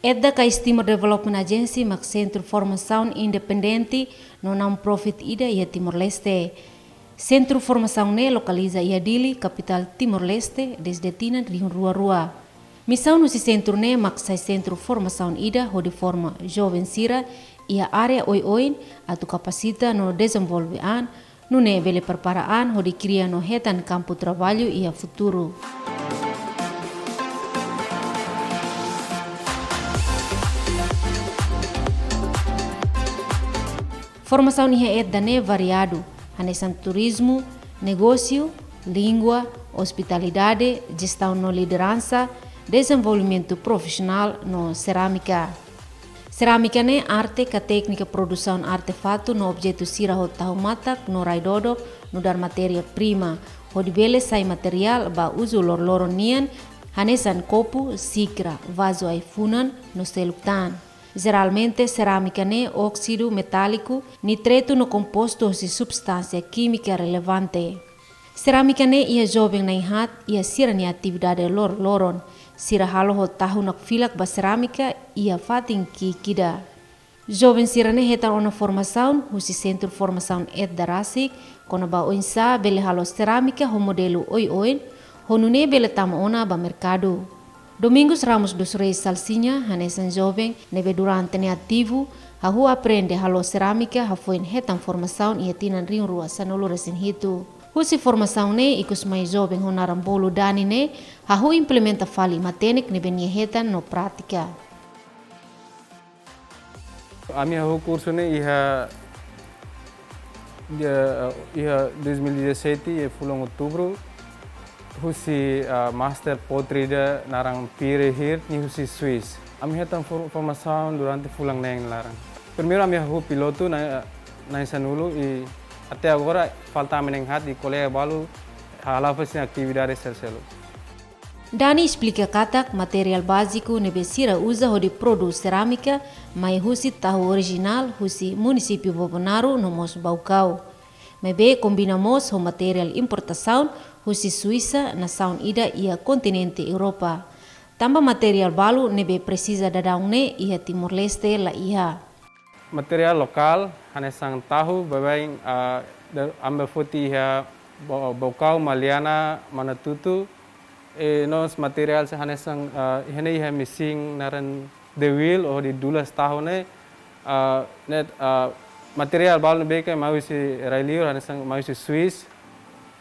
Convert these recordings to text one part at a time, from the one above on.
Edda ka Timor Development Agency mak Centro Formação Independente no non-profit ida ia Timor-Leste. Centro Formação ne localiza ia Dili, capital Timor-Leste, desde Tina Rio Rua. Missão no centro ne mak sai Centro Formação ida ho de forma jovem sira ia área oi-oin atu kapasita no desenvolvean no ne bele preparaan ho de cria no hetan campo trabalho ia futuro. Formação niha edane variado, hanesan turismo, negócio, língua, hospitalidade, gestão no liderança, desenvolvimento profissional no cerâmica. Cerâmica ne arte ka técnica produção artefato no objeto sira ho tahumatak no raidodo no dar matéria prima, ho dibele sai material ba uso lor nian, hanesan copo, sikra, vaso aifunan no seluktan. Geralmente, cerâmica ne óxido metálico, nitreto no composto de substância química relevante. Cerâmica ne ia jovem na inhat ia sira ni atividade loron, sira halo ho tahu nak filak ba cerâmica ia fatin ki kida. Jovem sira ne hetan ona formação, husi Centro Formação Edda Rasik, kona ba oinsa bele halo cerâmica ho modelo oi-oin, ho nune bele tama ona ba mercado. Domingos Ramos dos Reis Salsinha, hanesan jovem, neve durante ne ativo, hahu aprende halo cerâmica, hafoin hetan formação ia tinan ring rua sanolo resin hitu. Husi formação ne ikus mai jovem honaram bolo dani ne, hahu implementa fali matenik neve nie hetan no prática. Ami hahu curso ne iha 2017 e fulong outubro. Husi master potri da narang pire hir ni husi Swiss. Ami hetan formação durante fulang neng larang. Primeiro ami hahu piloto na sanulu e até agora falta meneng hat e colega balu halava sin atividades selo. Dani explica katak material básico nebe sira usa ho de produz cerâmica, mai husi tahu original husi município Bobonaro no mos Baucau. Mebe combinamos ho material importação husi Suíça na saun ida ia continente Europa. Tamba material balu nebe precisa dadang ne ia Timor-Leste la iha. Material lokal hanesang tahu babaing ambe foti iha Baucau, Maliana, Manatutu. Nos material se hanesang ihene iha missing naran the wheel o di 12 tahun ne net material balu nebe kai mau si Railiur hanesang mau si Swiss.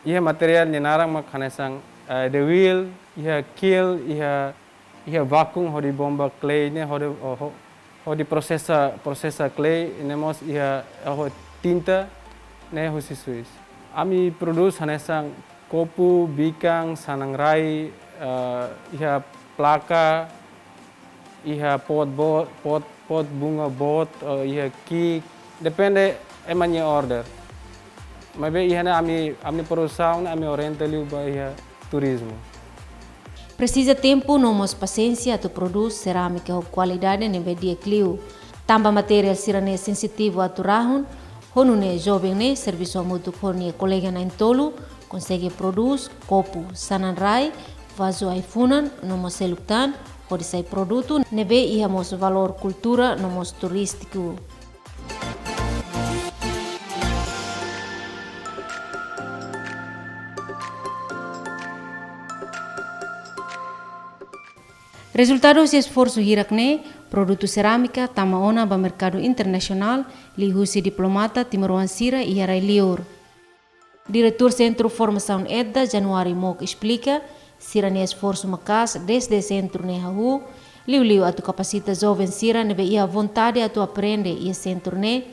Iha material ni narang mak hanesang the wheel, iha kill, iha vacuum ho di bomba clay ne ho di processa clay ne mos iha ho tinta ne ho si Swiss. Ami produce hanesang kopu, bikang, sanangrai, iha plaka, iha pot bunga bot, iha key, depende emanya order. Mas ihana ami produção, ami orientali ba iha turismo. Precisa tempo, nomos paciência tu produz cerâmica com qualidade nebe dia clio. Tamba material sirane sensitivo a turahun, honune jovem ne serviço muito forne colega na entolo, consegue produz copo sananrai, vaso aifunan, nomos seluktan, pode sai produto nebe iha mos valor cultura nomos turístico. Resultado desse esforço hirakne, produto cerâmica tamaona ba mercado internacional, li husi diplomata Timoruan Sira e Railiur. Diretor Centro Formação Edda, Januari Mok, explica, Sira ne esforço macas desde centro ne hahu, liu atu capacita jovem Sira nebe ia vontade atu aprende ia centro ne,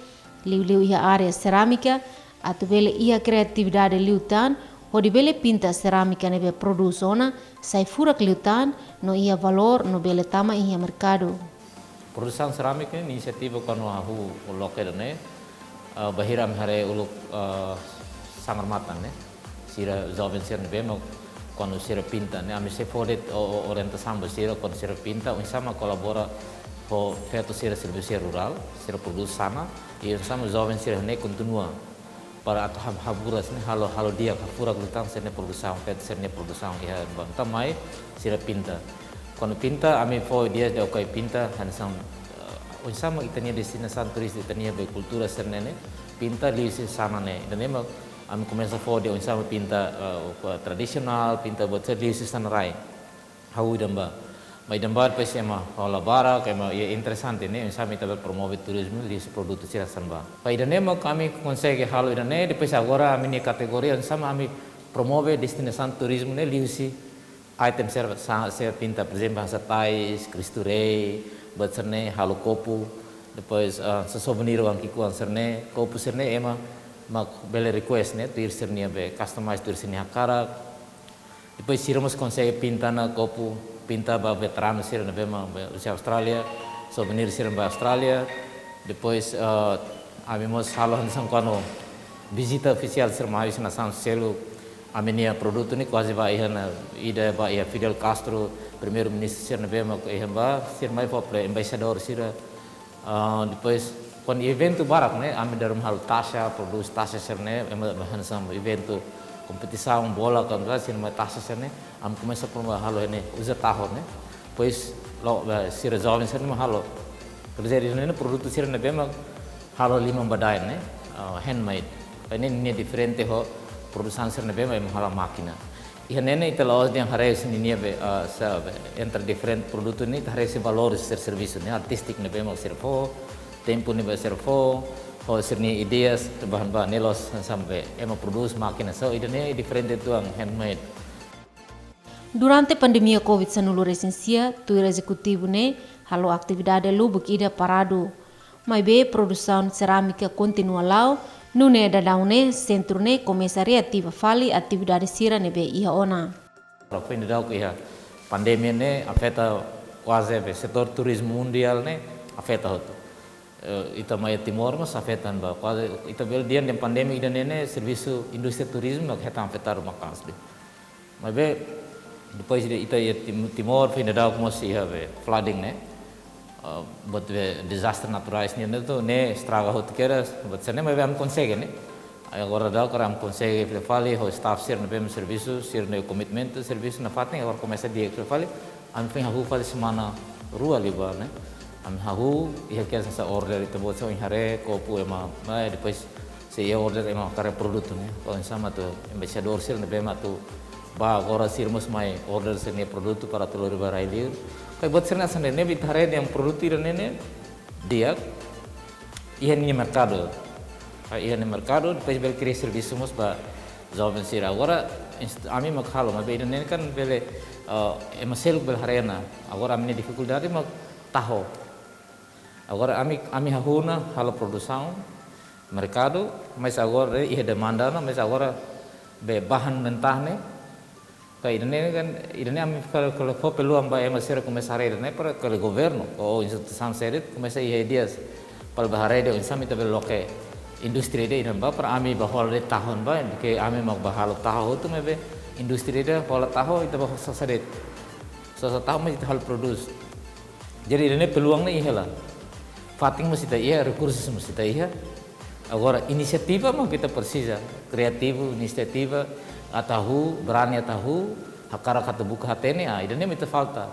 liu ia área cerâmica, atu bele ia criatividade liutan, Hodi bele pinta cerâmica nebe produzona, sai furak liutan, no ia valor no bele tama ia mercado. Produção cerâmica inisiativa kanu ahu lokel ne bahiram hare uluk sangar matang ne sira jovem sira nebe no kanu sira pinta ne ami se fodet orientação ba sira kanu sira pinta sama colabora ho feto sira serviço rural sira produz sana e sama jovem sira ne continua para atau haburas ni halo dia hapura glutang sene produção fet sene produção ia bantamai sira pinta Quando pinta, ami foi dia de okai pinta, hansang unsama itania destinação turis itania be cultura sernene, pinta lisi sana ne. Dan emang ami começa foi dia unsama pinta tradisional, pinta buat lisi sana rai. Hau damba. Mai damba depois ema hola bara, que é interessante né, unsama ita promove turismo lisi produto sira sanba. Pai dan emang kami consegue halo idane, depois agora ami ni kategoria unsama ami promove destinação turismo ne lisi item saya pinta, por exemplo, bahasa Thais, Cristo Rei, buat serne halu kopu, depois souvenir orang kikuan serne, kopu serne ema mak bele request ne, tuir serne be customize tuir serne hakara, depois siramos consegue pinta na kopu, pinta ba veterano sirene be ma be Australia, souvenir sirene ba Australia, depois abimos halu hansang kono visita oficial serma habis na São Selo. A minha produto ni quase vai na ida vai Fidel Castro primeiro-ministro ser na bema ser mais popular embaixador sira depois quando evento barak né a darum hal tasha produz tasha ser né bahansam evento competição bola kan ser mais tasha ser né am começa por uma halo né usa tahor né pois lo sira jovem ser uma halo kerja di sana produto sira na bema halo lima badai né handmade ini diferente ho produção ser na bema mahala máquina e nene ita laos yang hares ni be entre diferente produto ni hares valores ser serviço né artístico na bema ser fo tempo ni be ser fo ho ser ni ideias bahan-bahan nelos sampai ema produz máquina so idane diferente tuang handmade. Durante pandemia Covid-19 recensia, tuir executivo ne halo atividade lubuk ida parado, mas be produção cerâmica continua lao. Nune da daune centro ne começaria ativa fali atividade sira ne be iha ona. Apa ini dah iha pandemi ne afeta quase be setor turismo mundial ne afeta hotu. Ita mai Timor mas afetan ba quase ita bel dia nem pandemi ida ne serviço indústria turismo que heta afetar uma casa de. Mas be depois ita Timor fim dah mas iha be flooding ne. Buat disaster naturais ni itu ne estraga hot keras buat sana me am consegue ne agora dá que am consegue fali ho staff sir ne bem serviço sir ne commitment serviço na fatem agora começa dia que fali am fim hahu fali semana rua liba ne am hahu ia que essa order itu buat so hare kopu ema depois se ia order ema kare produto ne kalau sama tu embaixador sir ne bem tu ba agora sir mus mai order sir ne produto para telur barailir. Buat serna sendiri bitare yang produksi nene dia ia ni mercado depois bel cria serviço mus ba jovem sira agora ami makhalo mas be nene kan bele emasel bel harena agora ami dificuldade mak taho agora ami hahuna halo produção mercado mas agora ia demanda mas agora be bahan mentah ne ini kan ini kami kalau peluang baik masih começar a ir para o governo ou instituição séria começa a ir dias para bahare de insam itu beloke industri de ini para kami bahwa de tahun baik ke kami mau bahalo tahu itu mebe industri de bahwa tahu itu bahwa sesadet tahu masih hal produce jadi ini peluangnya iyalah fating masih tak iya recursos masih tak iya agora inisiativa mau kita precisa kreativo inisiativa atahu berani atahu hakara kata buka hatene idane mita falta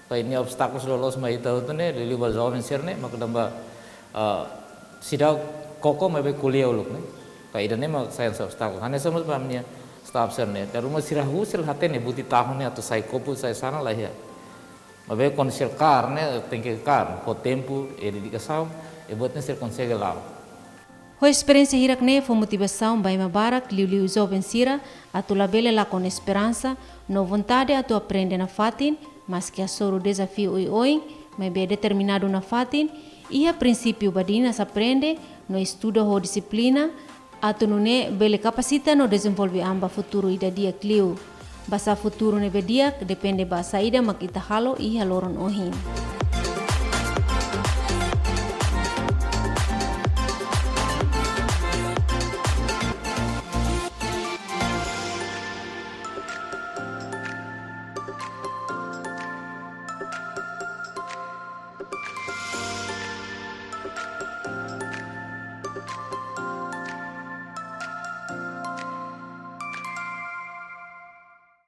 pa ini obstáculos lolos mai tahu tu ne lili bal jovem ser ne mak damba sidau koko mebe kuliah uluk ne pa idane mak science obstáculo hanya semut pamnya staff ser ne rumah sirahu sel hatene buti tahun ne atau sai kopu sai sana lah ya mebe konsel kar ne tengke kar po tempo e dedicação e botne ser consegue lá. A experiência hirak ne foi motivação by mabarak liu jovem sira atu labele lá com esperança no vontade atu aprender na fatin mas que a soro desafio oi mas be determinado na fatin e a princípio badina se aprende no estudo ho disciplina atu nune bele capacita no desenvolve amba futuro ida dia clio basa futuro ne bedia depende ba saída makita halo e haloron ohin.